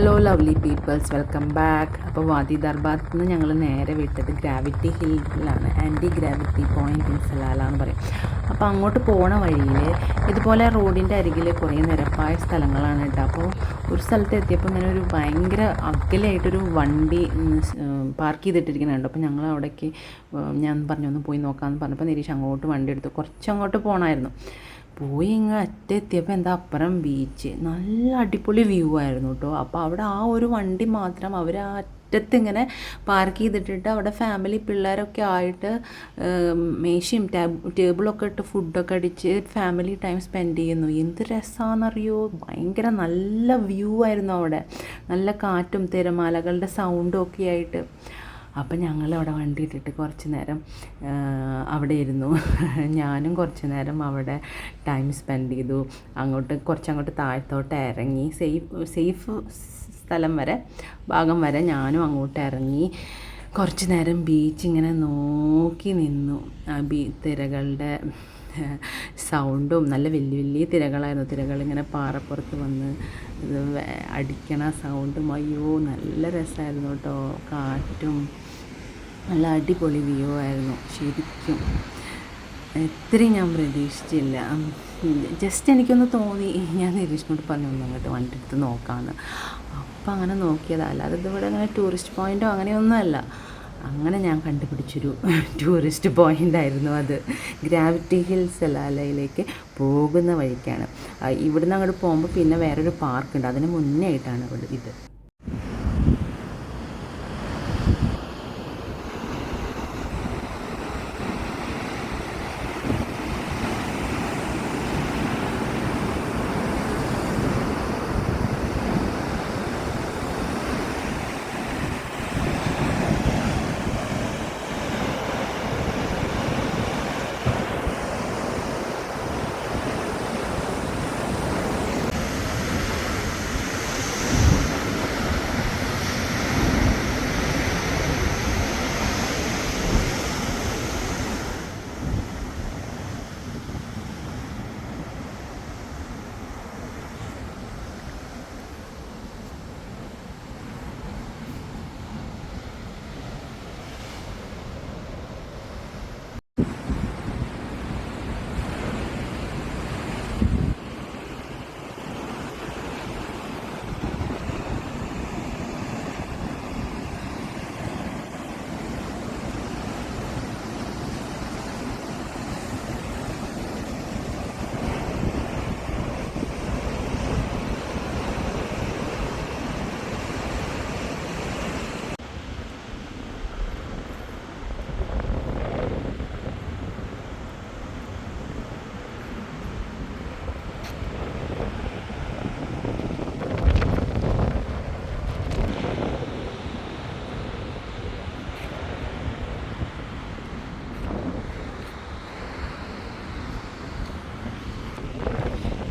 Hello lovely peoples, welcome back. അപ്പോൾ Wadi ദർബാറിൽ നിന്ന് ഞങ്ങൾ നേരെ വിട്ടത് ഗ്രാവിറ്റി ഹില്ലിലാണ്. Anti gravity point in Salalah എന്ന് പറയും. അപ്പോൾ അങ്ങോട്ട് പോണ വഴിയിൽ ഇതുപോലെ റോഡിൻ്റെ അരികിൽ കുറേ നിരപ്പായ സ്ഥലങ്ങളാണ് കേട്ടോ. അപ്പോൾ ഒരു സ്ഥലത്ത് എത്തിയപ്പോൾ ഇങ്ങനെ ഒരു ഭയങ്കര അകലായിട്ടൊരു വണ്ടി പാർക്ക് ചെയ്തിട്ടിരിക്കുന്നുണ്ട്. അപ്പോൾ ഞങ്ങൾ അവിടേക്ക് ഞാൻ പറഞ്ഞു ഒന്ന് പോയി നോക്കാമെന്ന് പറഞ്ഞപ്പോൾ നിരീഷ് അങ്ങോട്ട് വണ്ടി എടുത്തു. കുറച്ചങ്ങോട്ട് പോകണമായിരുന്നു. പോയി ഇങ്ങ് അറ്റെത്തിയപ്പോൾ എന്താ അപ്പുറം ബീച്ച്, നല്ല അടിപൊളി വ്യൂ ആയിരുന്നു കേട്ടോ. അപ്പോൾ അവിടെ ആ ഒരു വണ്ടി മാത്രം അവർ ആ അറ്റത്ത് ഇങ്ങനെ പാർക്ക് ചെയ്തിട്ടിട്ട് അവിടെ ഫാമിലി പിള്ളേരൊക്കെ ആയിട്ട് മേശയും ടേബിളൊക്കെ ഇട്ട് ഫുഡൊക്കെ അടിച്ച് ഫാമിലി ടൈം സ്പെൻഡ് ചെയ്യുന്നു. എന്ത് രസമാണെന്നറിയോ, ഭയങ്കര നല്ല വ്യൂ ആയിരുന്നു അവിടെ. നല്ല കാറ്റും തിരമാലകളുടെ സൗണ്ടും ഒക്കെ ആയിട്ട്. അപ്പം ഞങ്ങളവിടെ വണ്ടി ഇട്ടിട്ട് കുറച്ച് നേരം അവിടെ ഇരുന്നു. ഞാനും കുറച്ച് നേരം അവിടെ ടൈം സ്പെൻഡ് ചെയ്തു. കുറച്ചങ്ങോട്ട് താഴത്തോട്ട് ഇറങ്ങി സേഫ് സ്ഥലം വരെ ഭാഗം വരെ ഞാനും അങ്ങോട്ട് ഇറങ്ങി കുറച്ച് നേരം ബീച്ച് ഇങ്ങനെ നോക്കി നിന്നു. ആ തിരകളുടെ സൗണ്ടും, നല്ല വലിയ വലിയ തിരകളായിരുന്നു. തിരകളിങ്ങനെ പാറപ്പുറത്ത് വന്ന് അടിക്കണ സൗണ്ടും, അയ്യോ നല്ല രസമായിരുന്നു കേട്ടോ. കാറ്റും നല്ല അടിപൊളി വ്യൂ ആയിരുന്നു. ശരിക്കും ഇത്രയും ഞാൻ പ്രതീക്ഷിച്ചില്ല. ജസ്റ്റ് എനിക്കൊന്ന് തോന്നി, ഞാൻ നിരീക്ഷിനോട് പറഞ്ഞു ഒന്ന് അങ്ങോട്ട് വണ്ടി എടുത്ത് നോക്കാമെന്ന്. അപ്പം അങ്ങനെ നോക്കിയതാണ്. അല്ലാതെ ഇതിവിടെ അങ്ങനെ ടൂറിസ്റ്റ് പോയിൻറ്റോ അങ്ങനെയൊന്നുമല്ല. അങ്ങനെ ഞാൻ കണ്ടുപിടിച്ചൊരു ടൂറിസ്റ്റ് പോയിൻ്റായിരുന്നു അത്. ഗ്രാവിറ്റി ഹിൽസ് സലാലയിലേക്ക് പോകുന്ന വഴിക്കാണ്. ഇവിടുന്ന് അങ്ങോട്ട് പോകുമ്പോൾ പിന്നെ വേറൊരു പാർക്കുണ്ട്, അതിന് മുന്നേ ആയിട്ടാണ് ഇത്.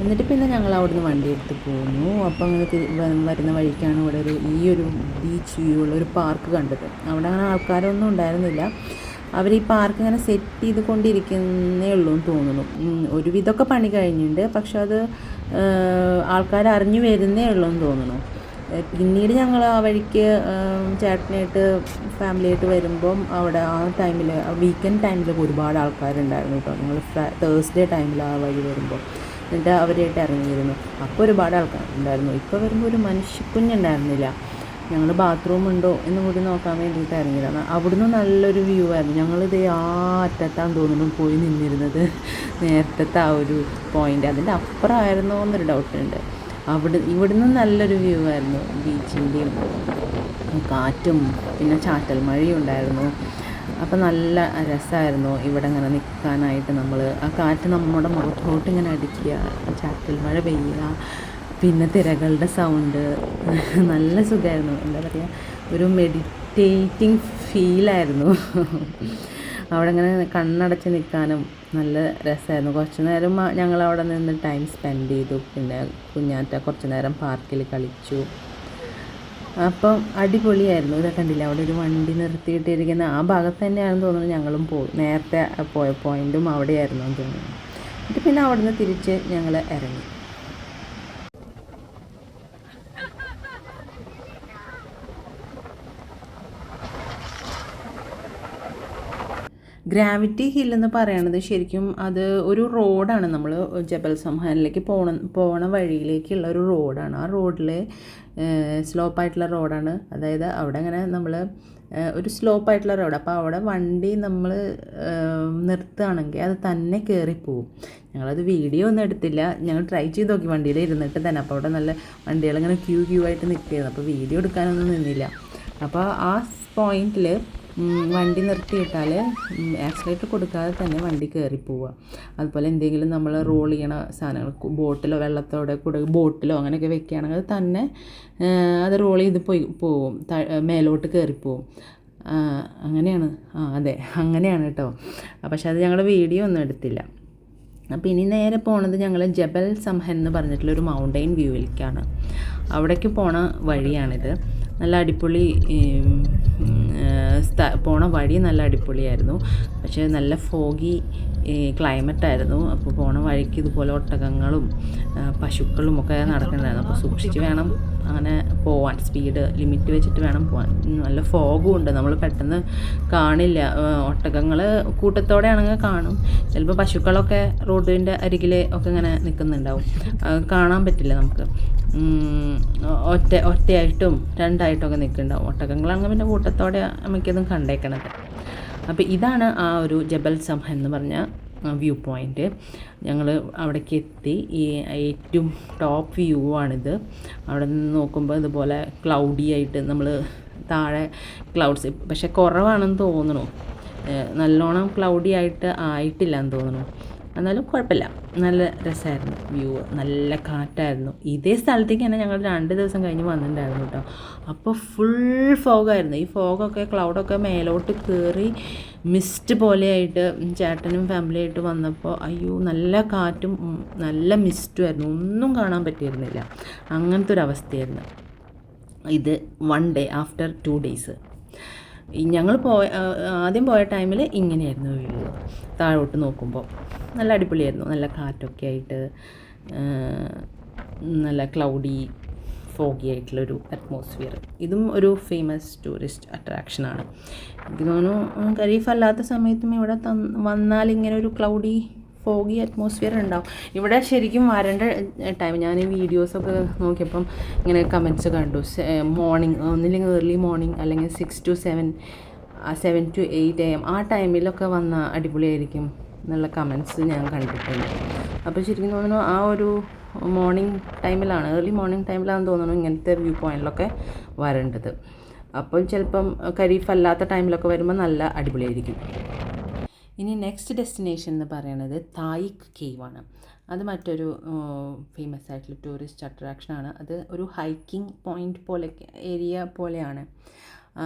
എന്നിട്ട് പിന്നെ ഞങ്ങൾ അവിടുന്ന് വണ്ടി എടുത്ത് പോന്നു. അപ്പോൾ അങ്ങനെ വരുന്ന വഴിക്കാണ് ഇവിടെ ഈ ഒരു ബീച്ച് വ്യൂ ഉള്ള ഒരു പാർക്ക് കണ്ടത്. അവിടെ അങ്ങനെ ആൾക്കാരൊന്നും ഉണ്ടായിരുന്നില്ല. അവർ ഈ പാർക്ക് ഇങ്ങനെ സെറ്റ് ചെയ്ത് കൊണ്ടിരിക്കുന്നേ ഉള്ളൂ എന്ന് തോന്നുന്നു. ഒരുവിധമൊക്കെ പണി കഴിഞ്ഞിട്ടുണ്ട്, പക്ഷെ അത് ആൾക്കാർ അറിഞ്ഞു വരുന്നേ ഉള്ളൂ എന്ന് തോന്നുന്നു. പിന്നീട് ഞങ്ങൾ ആ വഴിക്ക് ചേട്ടനായിട്ട് ഫാമിലിയായിട്ട് വരുമ്പം അവിടെ ആ ടൈമിൽ വീക്കെൻഡ് ടൈമിലൊക്കെ ഒരുപാട് ആൾക്കാരുണ്ടായിരുന്നു കേട്ടോ. ഞങ്ങൾ തേഴ്സ്ഡേ ടൈമിൽ ആ വഴി വരുമ്പോൾ എന്നിട്ട് അവരായിട്ട് ഇറങ്ങിയിരുന്നു. അപ്പോൾ ഒരുപാട് ആൾക്കാരുണ്ടായിരുന്നു. ഇപ്പോൾ വരുമ്പോൾ ഒരു മനുഷ്യക്കുഞ്ഞുണ്ടായിരുന്നില്ല. ഞങ്ങൾ ബാത്റൂം ഉണ്ടോ എന്നും കൂടി നോക്കാൻ വേണ്ടിയിട്ട് ഇറങ്ങിയതാണ്. അവിടുന്ന് നല്ലൊരു വ്യൂ ആയിരുന്നു. ഞങ്ങളിത് ആ അറ്റത്താന്ന് തോന്നുന്നു പോയി നിന്നിരുന്നത്, നേരത്തെ ആ ഒരു പോയിൻ്റ്. അതിൻ്റെ അപ്പുറമായിരുന്നോ എന്നൊരു ഡൗട്ടുണ്ട്. ഇവിടുന്ന് നല്ലൊരു വ്യൂ ആയിരുന്നു. ബീച്ചിൻ്റെയും കാറ്റും പിന്നെ ചാറ്റൽ മഴയും ഉണ്ടായിരുന്നു. അപ്പോൾ നല്ല രസമായിരുന്നു ഇവിടെ ഇങ്ങനെ നിൽക്കാനായിട്ട്. ആ കാറ്റ് നമ്മുടെ മുഖത്തോട്ട് ഇങ്ങനെ അടിക്കുക, ചാറ്റൽ മഴ പെയ്യുക, പിന്നെ തിരകളുടെ സൗണ്ട്, നല്ല സുഖമായിരുന്നു. എന്താ പറയുക, ഒരു മെഡിറ്റേറ്റിംഗ് ഫീലായിരുന്നു. അവിടെ ഇങ്ങനെ കണ്ണടച്ച് നിൽക്കാനും നല്ല രസമായിരുന്നു. കുറച്ച് നേരം ഞങ്ങളവിടെ നിന്ന് ടൈം സ്പെൻഡ് ചെയ്തു. പിന്നെ കുഞ്ഞാറ്റ കുറച്ച് നേരം പാർക്കിൽ കളിച്ചു. അപ്പം അടിപൊളിയായിരുന്നു. ഇതൊക്കെ കണ്ടില്ല, അവിടെ ഒരു വണ്ടി നിർത്തിയിട്ടിരിക്കുന്ന ആ ഭാഗത്ത് തന്നെയാണെന്ന് തോന്നുന്നു ഞങ്ങളും നേരത്തെ പോയ പോയിൻറ്റും അവിടെയായിരുന്നു എന്ന് തോന്നുന്നു. എന്നിട്ട് പിന്നെ അവിടെ നിന്ന് തിരിച്ച് ഞങ്ങൾ ഇറങ്ങി. ഗ്രാവിറ്റി ഹിൽ എന്ന് പറയണത് ശരിക്കും അത് ഒരു റോഡാണ്. നമ്മൾ ജബൽ സംഹാനിലേക്ക് പോണ വഴിയിലേക്കുള്ള ഒരു റോഡാണ്. ആ റോഡിൽ സ്ലോപ്പായിട്ടുള്ള റോഡാണ്. അതായത് അവിടെ അങ്ങനെ നമ്മൾ ഒരു സ്ലോപ്പായിട്ടുള്ള റോഡ്. അപ്പോൾ അവിടെ വണ്ടി നമ്മൾ നിർത്തുകയാണെങ്കിൽ അത് തന്നെ കയറിപ്പോവും. ഞങ്ങളത് വീഡിയോ ഒന്നും എടുത്തില്ല, ഞങ്ങൾ ട്രൈ ചെയ്ത് നോക്കി വണ്ടിയിൽ ഇരുന്നിട്ട് തന്നെ. അപ്പോൾ അവിടെ നല്ല വണ്ടികളിങ്ങനെ ക്യൂ ആയിട്ട് നിൽക്കുകയായിരുന്നു. അപ്പോൾ വീഡിയോ എടുക്കാനൊന്നും നിന്നില്ല. അപ്പോൾ ആ പോയിന്റിൽ വണ്ടി നിർത്തിയിട്ടാൽ ആക്സിലേറ്റർ കൊടുക്കാതെ തന്നെ വണ്ടി കയറി പോവുക. അതുപോലെ എന്തെങ്കിലും നമ്മൾ റോൾ ചെയ്യണ സാധനങ്ങൾ ബോട്ടിലോ വെള്ളത്തോടെ കൂടെ ബോട്ടിലോ അങ്ങനെയൊക്കെ വെക്കുകയാണെങ്കിൽ തന്നെ അത് റോൾ ചെയ്ത് പോവും, മേലോട്ട് കയറിപ്പോവും. അങ്ങനെയാണ്. അതെ, അങ്ങനെയാണ് കേട്ടോ. പക്ഷെ അത് ഞങ്ങൾ വീഡിയോ ഒന്നും എടുത്തില്ല. അപ്പോൾ ഇനി നേരെ പോണത് ഞങ്ങൾ ജബൽ സംഹൻ എന്ന് പറഞ്ഞിട്ടുള്ളൊരു മൗണ്ടെയിൻ വ്യൂവിലേക്കാണ്. അവിടേക്ക് പോണ വഴിയാണിത്. നല്ല അടിപൊളി പോണ വഴി നല്ല അടിപൊളിയായിരുന്നു. പക്ഷേ നല്ല ഫോഗി ക്ലൈമറ്റായിരുന്നു. അപ്പോൾ പോണ വഴിക്ക് ഇതുപോലെ ഒട്ടകങ്ങളും പശുക്കളും ഒക്കെ നടക്കുന്നുണ്ടായിരുന്നു. അപ്പോൾ സൂക്ഷിച്ച് വേണം അങ്ങനെ പോവാൻ, സ്പീഡ് ലിമിറ്റ് വെച്ചിട്ട് വേണം പോവാൻ. നല്ല ഫോഗും ഉണ്ട്, നമ്മൾ പെട്ടെന്ന് കാണില്ല. ഒട്ടകങ്ങൾ കൂട്ടത്തോടെ ആണെങ്കിൽ കാണും, ചിലപ്പോൾ പശുക്കളൊക്കെ റോഡിൻ്റെ അരികിൽ ഒക്കെ ഇങ്ങനെ നിൽക്കുന്നുണ്ടാവും, കാണാൻ പറ്റില്ല നമുക്ക്. ഒറ്റയായിട്ടും രണ്ടായിട്ടൊക്കെ നിൽക്കുന്നുണ്ടാവും. ഒട്ടകങ്ങളാണെങ്കിൽ പിന്നെ കൂട്ടത്തോടെ നമുക്കതും കണ്ടേക്കണത്. അപ്പോൾ ഇതാണ് ആ ഒരു ജബൽ സംഹൻ എന്ന് പറഞ്ഞ വ്യൂ പോയിൻറ്റ്. ഞങ്ങൾ അവിടേക്ക് എത്തി. ഈ ഏറ്റവും ടോപ്പ് വ്യൂ ആണിത്. അവിടെ നിന്ന് നോക്കുമ്പോൾ ഇതുപോലെ ക്ലൗഡി ആയിട്ട് നമ്മൾ താഴെ ക്ലൗഡ്സ് പക്ഷെ കുറവാണെന്ന് തോന്നുന്നു, നല്ലോണം ക്ലൗഡി ആയിട്ടില്ല എന്ന് തോന്നുന്നു. എന്നാലും കുഴപ്പമില്ല, നല്ല രസമായിരുന്നു വ്യൂ, നല്ല കാറ്റായിരുന്നു. ഇതേ സ്ഥലത്തേക്ക് തന്നെ ഞങ്ങൾ 2 ദിവസം കഴിഞ്ഞ് വന്നിട്ടുണ്ടായിരുന്നു കേട്ടോ. അപ്പോൾ ഫുൾ ഫോഗായിരുന്നു. ഈ ഫോഗൊക്കെ ക്ലൗഡൊക്കെ മേലോട്ട് കയറി മിസ്റ്റ് പോലെയായിട്ട് ചേട്ടനും ഫാമിലിയായിട്ട് വന്നപ്പോൾ അയ്യോ നല്ല കാറ്റും നല്ല മിസ്റ്റും ആയിരുന്നു, ഒന്നും കാണാൻ പറ്റിയിരുന്നില്ല. അങ്ങനത്തെ ഒരു അവസ്ഥയായിരുന്നു ഇത്. 1 ഡേ ആഫ്റ്റർ 2 ഡേയ്സ് ഞങ്ങൾ ആദ്യം പോയ ടൈമിൽ ഇങ്ങനെയായിരുന്നു വ്യൂ. താഴോട്ട് നോക്കുമ്പോൾ നല്ല അടിപൊളിയായിരുന്നു, നല്ല കാറ്റൊക്കെ ആയിട്ട്, നല്ല ക്ലൗഡി ഫോഗി ആയിട്ടുള്ളൊരു അറ്റ്മോസ്ഫിയർ. ഇതും ഒരു ഫേമസ് ടൂറിസ്റ്റ് അട്രാക്ഷനാണ്. എനിക്ക് തോന്നുന്നു ഖരീഫ് അല്ലാത്ത സമയത്തും ഇവിടെ വന്നാൽ ഇങ്ങനെ ഒരു ക്ലൗഡി ഫോഗി അറ്റ്മോസ്ഫിയർ ഉണ്ടാവും. ഇവിടെ ശരിക്കും വരേണ്ട ടൈം, ഞാൻ ഈ വീഡിയോസൊക്കെ നോക്കിയപ്പം ഇങ്ങനെ കമൻറ്റ്സ് കണ്ടു, മോർണിംഗ് ഒന്നില്ലെങ്കിൽ ഏർലി മോർണിംഗ് അല്ലെങ്കിൽ 6 to 7 to 8 AM ആ ടൈമിലൊക്കെ വന്ന അടിപൊളിയായിരിക്കും എന്നുള്ള കമൻറ്റ്സ് ഞാൻ കണ്ടിട്ടുണ്ട്. അപ്പോൾ ശരിക്കും തോന്നുന്നു ആ ഒരു മോർണിംഗ് ടൈമിലാണ്, ഏർലി മോർണിംഗ് ടൈമിലാണെന്ന് തോന്നുന്നു ഇങ്ങനത്തെ വ്യൂ പോയിൻറ്റിലൊക്കെ വരേണ്ടത്. അപ്പോൾ ചിലപ്പം ഖരീഫ് അല്ലാത്ത ടൈമിലൊക്കെ വരുമ്പോൾ നല്ല അടിപൊളിയായിരിക്കും. ഇനി നെക്സ്റ്റ് ഡെസ്റ്റിനേഷൻ എന്ന് പറയുന്നത് തായിക് കേവാണ്. അത് മറ്റൊരു ഫേമസ് ആയിട്ടുള്ള ടൂറിസ്റ്റ് അട്രാക്ഷനാണ്. അത് ഒരു ഹൈക്കിംഗ് പോയിൻ്റ് പോലെ ഏരിയ പോലെയാണ്.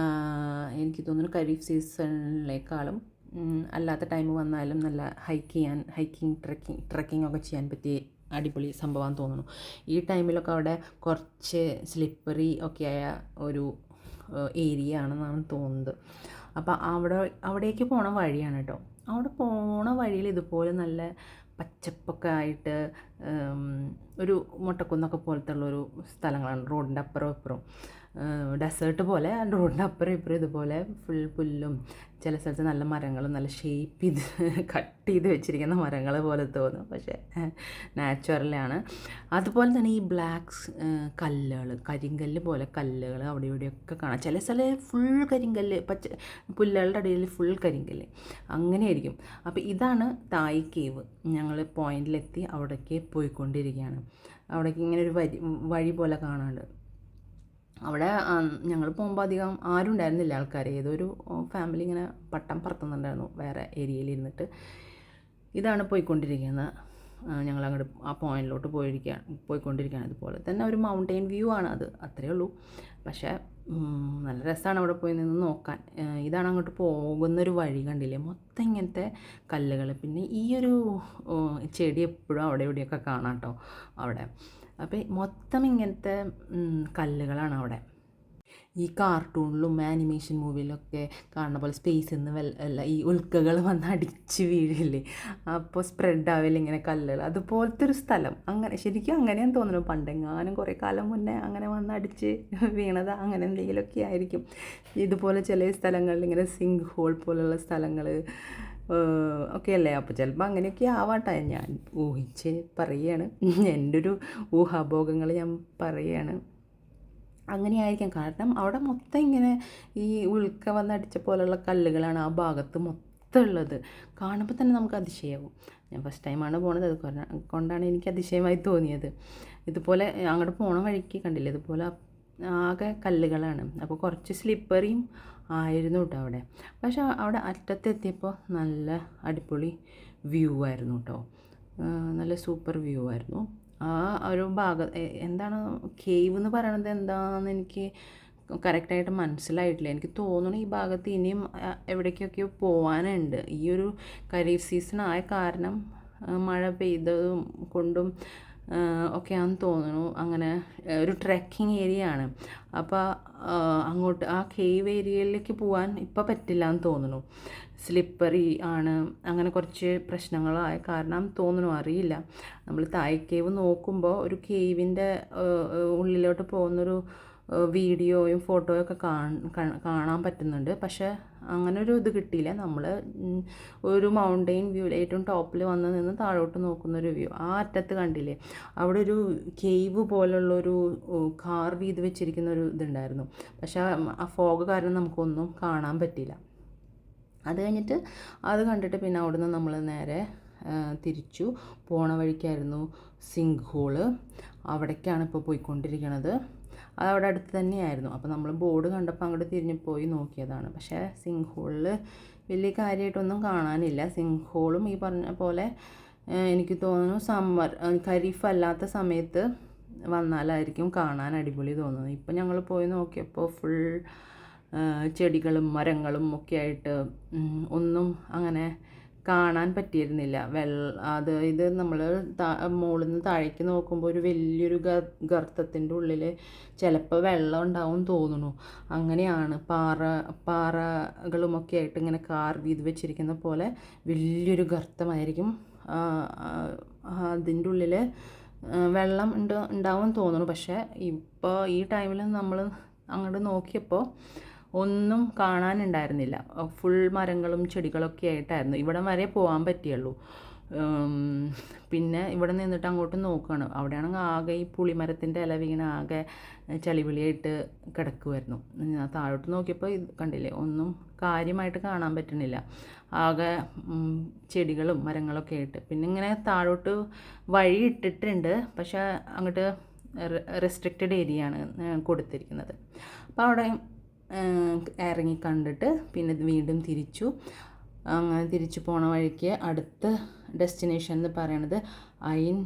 എനിക്ക് തോന്നുന്നു ഖരീഫ് സീസണിലേക്കാളും അല്ലാത്ത ടൈം വന്നാലും നല്ല ഹൈക്കിംഗ് ട്രക്കിംഗ് ഒക്കെ ചെയ്യാൻ പറ്റിയ അടിപൊളി സംഭവമാണെന്ന് തോന്നുന്നു. ഈ ടൈമിലൊക്കെ അവിടെ കുറച്ച് സ്ലിപ്പറി ഒക്കെ ആയ ഒരു ഏരിയ ആണെന്നാണ് തോന്നുന്നത്. അപ്പോൾ അവിടേക്ക് പോണ വഴിയാണ് കേട്ടോ. അവിടെ പോണ വഴിയിൽ ഇതുപോലെ നല്ല പച്ചപ്പൊക്കെ ആയിട്ട് ഒരു മുട്ടക്കുന്നൊക്കെ പോലത്തെ ഉള്ളൊരു സ്ഥലങ്ങളാണ്. റോഡിൻ്റെ അപ്പുറം ഇപ്പുറം ഡെസേർട്ട് പോലെ, റോഡിൻ്റെ അപ്പുറം ഇപ്പുറം ഇതുപോലെ ഫുൾ പുല്ലും, ചില സ്ഥലത്ത് നല്ല മരങ്ങളും നല്ല ഷേപ്പ് ചെയ്ത് കട്ട് ചെയ്ത് വെച്ചിരിക്കുന്ന മരങ്ങൾ പോലെ തോന്നും, പക്ഷേ നാച്ചുറലാണ്. അതുപോലെ തന്നെ ഈ ബ്ലാക്ക് കരിങ്കല്ല് പോലെ കല്ലുകൾ അവിടെ ഇവിടെയൊക്കെ കാണാം. ചില സ്ഥലം ഫുൾ കരിങ്കല്ല്, പുല്ലുകളുടെ ഇടയിൽ ഫുൾ കരിങ്കല്ല്, അങ്ങനെയായിരിക്കും. അപ്പോൾ ഇതാണ് തായ് കേവ്. ഞങ്ങൾ പോയിന്റിലെത്തി അവിടേക്ക് പോയിക്കൊണ്ടിരിക്കുകയാണ്. അവിടേക്ക് ഇങ്ങനെ ഒരു വഴി പോലെ കാണാണ്ട്. അവിടെ ഞങ്ങൾ പോകുമ്പോൾ അധികം ആരും ഉണ്ടായിരുന്നില്ല, ആൾക്കാർ. ഏതൊരു ഫാമിലി ഇങ്ങനെ പട്ടം പറത്തുന്നുണ്ടായിരുന്നു വേറെ ഏരിയയിൽ. ഇതാണ് പോയിക്കൊണ്ടിരിക്കുന്നത്. ഞങ്ങളങ്ങോട്ട് ആ പോയിന്റിലോട്ട് പോയിക്കൊണ്ടിരിക്കുകയാണ്. ഇതുപോലെ തന്നെ ഒരു മൗണ്ടെയിൻ വ്യൂ ആണ് അത്, അത്രയേ ഉള്ളൂ. പക്ഷേ നല്ല രസമാണ് അവിടെ പോയി നിന്ന് നോക്കാൻ. ഇതാണ് അങ്ങോട്ട് പോകുന്നൊരു വഴി, കണ്ടില്ലേ, മൊത്തം ഇങ്ങനത്തെ കല്ലുകൾ. പിന്നെ ഈ ഒരു ചെടി എപ്പോഴും അവിടെ ഇവിടെയൊക്കെ കാണാം കേട്ടോ അവിടെ. അപ്പോൾ മൊത്തം ഇങ്ങനത്തെ കല്ലുകളാണ് അവിടെ. ഈ കാർട്ടൂണിലും ആനിമേഷൻ മൂവിയിലൊക്കെ കാണുന്ന പോലെ സ്പേസിൽ നിന്ന് ഈ ഉൽക്കകൾ വന്ന് അടിച്ച് വീഴില്ലേ, അപ്പോൾ സ്പ്രെഡ് ആവില്ല ഇങ്ങനെ കല്ലുകൾ, അതുപോലത്തെ ഒരു സ്ഥലം. അങ്ങനെ ശരിക്കും അങ്ങനെയാന്ന് തോന്നുന്നു. പണ്ടെങ്ങാനും കുറേ കാലം മുന്നേ അങ്ങനെ വന്ന് അടിച്ച് വീണത്, അങ്ങനെ എന്തെങ്കിലുമൊക്കെ ആയിരിക്കും. ഇതുപോലെ ചില സ്ഥലങ്ങളിൽ ഇങ്ങനെ സിങ്ക് ഹോൾ പോലുള്ള സ്ഥലങ്ങൾ ഓക്കെ അല്ലേ? അപ്പോൾ ചിലപ്പോൾ അങ്ങനെയൊക്കെ ആവാട്ടെ, ഞാൻ ഊഹിച്ച് പറയുകയാണ്, എൻ്റെ ഒരു ഊഹാഭോഗങ്ങൾ ഞാൻ പറയുകയാണ്. അങ്ങനെയായിരിക്കാം, കാരണം അവിടെ മൊത്തം ഇങ്ങനെ ഈ ഉൽക്ക വന്നടിച്ച പോലെയുള്ള കല്ലുകളാണ് ആ ഭാഗത്ത് മൊത്തം ഉള്ളത്. കാണുമ്പോൾ തന്നെ നമുക്ക് അതിശയമാവും. ഞാൻ ഫസ്റ്റ് ടൈമാണ് പോണത്, അത് കൊണ്ടാണ് എനിക്ക് അതിശയമായി തോന്നിയത്. ഇതുപോലെ അങ്ങോട്ട് പോണ വഴിക്ക് കണ്ടില്ലേ, ഇതുപോലെ ആകെ കല്ലുകളാണ്. അപ്പോൾ കുറച്ച് സ്ലിപ്പറിയും ആയിരുന്നു കേട്ടോ അവിടെ. പക്ഷെ അവിടെ അറ്റത്തെത്തിയപ്പോൾ നല്ല അടിപൊളി വ്യൂ ആയിരുന്നു കേട്ടോ, നല്ല സൂപ്പർ വ്യൂ ആയിരുന്നു. ആ ഒരു ഭാഗം എന്താണ് കേവ് എന്ന് പറയണത് എന്താണെന്ന് എനിക്ക് കറക്റ്റായിട്ട് മനസ്സിലായിട്ടില്ല. എനിക്ക് തോന്നുന്നു ഈ ഭാഗത്ത് ഇനിയും എവിടേക്കൊക്കെയോ പോകാനുണ്ട്. ഈ ഒരു ഖരീഫ് സീസൺ ആയ കാരണം മഴ പെയ്തതും കൊണ്ടും ഒക്കെയാണെന്ന് തോന്നുന്നു. അങ്ങനെ ഒരു ട്രെക്കിംഗ് ഏരിയ ആണ്. അപ്പോൾ അങ്ങോട്ട് ആ കേവ് ഏരിയയിലേക്ക് പോകാൻ ഇപ്പോൾ പറ്റില്ല എന്ന് തോന്നുന്നു. സ്ലിപ്പറി ആണ്, അങ്ങനെ കുറച്ച് പ്രശ്നങ്ങളായ കാരണം തോന്നുന്നു, അറിയില്ല. നമ്മൾ തായ് കേവ് നോക്കുമ്പോൾ ഒരു കേവിൻ്റെ ഉള്ളിലോട്ട് പോകുന്നൊരു വീഡിയോയും ഫോട്ടോയും ഒക്കെ കാണാൻ പറ്റുന്നുണ്ട്. പക്ഷേ അങ്ങനെ ഒരു ഇത് കിട്ടിയില്ല. നമ്മൾ ഒരു മൗണ്ടെയിൻ വ്യൂ, ഏറ്റവും ടോപ്പിൽ വന്ന് നിന്ന് താഴോട്ട് നോക്കുന്നൊരു വ്യൂ, ആ അറ്റത്ത് കണ്ടില്ലേ, അവിടെ ഒരു കേവ് പോലുള്ളൊരു കാർവ് ചെയ്ത് വെച്ചിരിക്കുന്ന ഒരു ഇതുണ്ടായിരുന്നു. പക്ഷേ ആ ഫോഗ് കാരണം നമുക്കൊന്നും കാണാൻ പറ്റിയില്ല. അത് കഴിഞ്ഞിട്ട് അത് കണ്ടിട്ട് പിന്നെ അവിടുന്ന് നമ്മൾ നേരെ തിരിച്ചു പോണ വഴിക്കായിരുന്നു സിങ്ക് ഹോള്. അവിടേക്കാണ് ഇപ്പോൾ പോയിക്കൊണ്ടിരിക്കുന്നത്. അതവിടെ അടുത്ത് തന്നെയായിരുന്നു. അപ്പോൾ നമ്മൾ ബോർഡ് കണ്ടപ്പോൾ അങ്ങോട്ട് തിരിഞ്ഞ് പോയി നോക്കിയതാണ്. പക്ഷേ സിങ്ക് ഹോളിൽ വലിയ കാര്യമായിട്ടൊന്നും കാണാനില്ല. സിങ്ക് ഹോളും ഈ പറഞ്ഞ പോലെ എനിക്ക് തോന്നുന്നു സമ്മർ ഖരീഫ് അല്ലാത്ത സമയത്ത് വന്നാലായിരിക്കും കാണാൻ അടിപൊളി തോന്നുന്നത്. ഇപ്പം ഞങ്ങൾ പോയി നോക്കിയപ്പോൾ ഫുൾ ചെടികളും മരങ്ങളും ഒക്കെ ആയിട്ട് ഒന്നും അങ്ങനെ കാണാൻ പറ്റിയിരുന്നില്ല. ഇത് നമ്മൾ മുകളിൽ നിന്ന് താഴേക്ക് നോക്കുമ്പോൾ ഒരു വലിയൊരു ഗർത്തത്തിൻ്റെ ഉള്ളിൽ ചിലപ്പോൾ വെള്ളം ഉണ്ടാവും തോന്നുന്നു. അങ്ങനെയാണ് പാറകളുമൊക്കെ ആയിട്ട് ഇങ്ങനെ കാർവ് ചെയ്ത് വെച്ചിരിക്കുന്ന പോലെ വലിയൊരു ഗർത്തമായിരിക്കും. അതിൻ്റെ ഉള്ളിൽ വെള്ളം ഉണ്ടാവും തോന്നുന്നു. പക്ഷേ ഇപ്പോൾ ഈ ടൈമിൽ നമ്മൾ അങ്ങോട്ട് നോക്കിയപ്പോൾ ഒന്നും കാണാനുണ്ടായിരുന്നില്ല. ഫുൾ മരങ്ങളും ചെടികളൊക്കെ ആയിട്ടായിരുന്നു. ഇവിടം വരെ പോകാൻ പറ്റിയുള്ളൂ. പിന്നെ ഇവിടെ നിന്നിട്ട് അങ്ങോട്ട് നോക്കുകയാണ്. അവിടെയാണെങ്കിൽ ആകെ ഈ പുളിമരത്തിൻ്റെ ഇല വീണ ആകെ ചളിവിളിയായിട്ട് കിടക്കുമായിരുന്നു. താഴോട്ട് നോക്കിയപ്പോൾ ഇത് കണ്ടില്ലേ, ഒന്നും കാര്യമായിട്ട് കാണാൻ പറ്റണില്ല. ആകെ ചെടികളും മരങ്ങളൊക്കെ ആയിട്ട്. പിന്നെ ഇങ്ങനെ താഴോട്ട് വഴി ഇട്ടിട്ടുണ്ട്, പക്ഷേ അങ്ങോട്ട് റെസ്ട്രിക്റ്റഡ് ഏരിയ ആണ് കൊടുത്തിരിക്കുന്നത്. അപ്പോൾ അവിടെ ഇറങ്ങി കണ്ടിട്ട് പിന്നെ വീണ്ടും തിരിച്ചു. അങ്ങനെ തിരിച്ചു പോണ വഴിക്ക് അടുത്ത ഡെസ്റ്റിനേഷൻ എന്ന് പറയണത് ഐൻ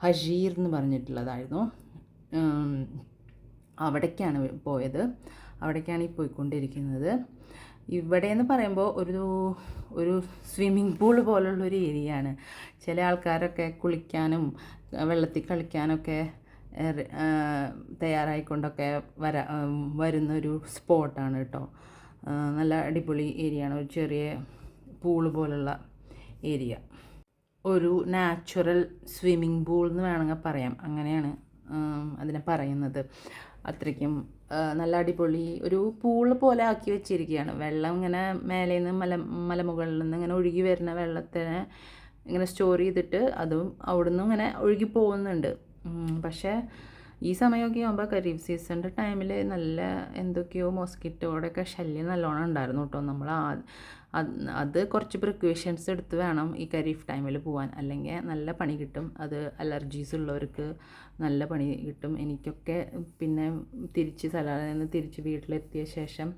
ഹഷീർ എന്ന് പറഞ്ഞിട്ടുള്ളതായിരുന്നു. അവിടേക്കാണ് പോയത്. അവിടേക്കാണ് ഈ പോയിക്കൊണ്ടിരിക്കുന്നത്. ഇവിടെ എന്ന് പറയുമ്പോൾ ഒരു സ്വിമ്മിംഗ് പൂൾ പോലുള്ളൊരു ഏരിയ ആണ്. ചില ആൾക്കാരൊക്കെ കുളിക്കാനും വെള്ളത്തിൽ കളിക്കാനൊക്കെ തയ്യാറായിക്കൊണ്ടൊക്കെ വരുന്നൊരു സ്പോട്ടാണ് കേട്ടോ. നല്ല അടിപൊളി ഏരിയ ആണ്. ഒരു ചെറിയ പൂള് പോലുള്ള ഏരിയ, ഒരു നാച്ചുറൽ സ്വിമ്മിംഗ് പൂൾ എന്ന് വേണമെങ്കിൽ പറയാം. അങ്ങനെയാണ് അതിനെ പറയുന്നത്. അത്രയ്ക്കും നല്ല അടിപൊളി ഒരു പൂള് പോലെ ആക്കി വെച്ചിരിക്കുകയാണ്. വെള്ളം ഇങ്ങനെ മേലെ നിന്ന് മലമുകളിൽ നിന്ന് ഇങ്ങനെ ഒഴുകി വരുന്ന വെള്ളത്തിനെ ഇങ്ങനെ സ്റ്റോർ ചെയ്തിട്ട് അതും അവിടുന്ന് ഇങ്ങനെ ഒഴുകി പോകുന്നുണ്ട്. പക്ഷേ ഈ സമയമൊക്കെ ആകുമ്പോൾ ഖരീഫ് സീസണിൻ്റെ ടൈമിൽ നല്ല എന്തൊക്കെയോ മോസ്കിറ്റോടെയൊക്കെ ശല്യം നല്ലോണം ഉണ്ടായിരുന്നു കേട്ടോ. നമ്മൾ അത് കുറച്ച് പ്രിക്കോഷൻസ് എടുത്ത് വേണം ഈ ഖരീഫ് ടൈമിൽ പോകാൻ, അല്ലെങ്കിൽ നല്ല പണി കിട്ടും. അത് അലർജീസ് ഉള്ളവർക്ക് നല്ല പണി കിട്ടും. എനിക്കൊക്കെ പിന്നെ സലാലയിൽ നിന്ന് തിരിച്ച് വീട്ടിലെത്തിയ ശേഷം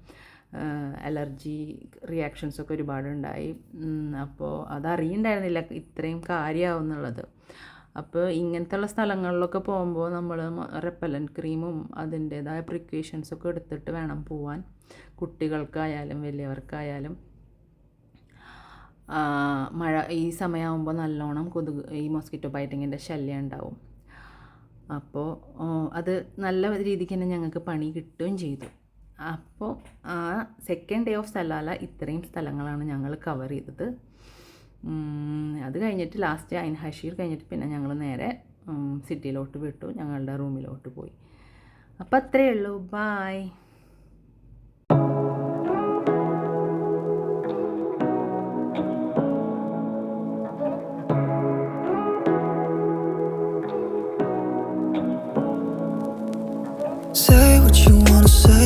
അലർജി റിയാക്ഷൻസൊക്കെ ഒരുപാടുണ്ടായി. അപ്പോൾ അതറിയണ്ടായിരുന്നില്ല ഇത്രയും കാര്യമാവുന്നുള്ളത്. അപ്പോൾ ഇങ്ങനത്തെയുള്ള സ്ഥലങ്ങളിലൊക്കെ പോകുമ്പോൾ നമ്മൾ റെപ്പലൻറ്റ് ക്രീമും അതിൻ്റേതായ പ്രിക്കോഷൻസൊക്കെ എടുത്തിട്ട് വേണം പോവാൻ. കുട്ടികൾക്കായാലും വലിയവർക്കായാലും. മഴ ഈ സമയമാകുമ്പോൾ നല്ലോണം ഈ മോസ്കിറ്റോ ബൈറ്റിങ്ങിൻ്റെ ശല്യം ഉണ്ടാവും. അപ്പോൾ അത് നല്ല രീതിക്ക് തന്നെ ഞങ്ങൾക്ക് പണി കിട്ടുകയും ചെയ്തു. അപ്പോൾ ആ സെക്കൻഡ് ഡേ ഓഫ് സലാല ഇത്രയും സ്ഥലങ്ങളാണ് ഞങ്ങൾ കവർ ചെയ്തത്. അത് കഴിഞ്ഞിട്ട് ലാസ്റ്റ് ഐൻ ഹഷീർ കഴിഞ്ഞിട്ട് പിന്നെ ഞങ്ങൾ നേരെ സിറ്റിയിലോട്ട് വിട്ടു, ഞങ്ങളുടെ റൂമിലോട്ട് പോയി. അപ്പോൾ അത്രയേ ഉള്ളൂ. Bye. what you wanna say.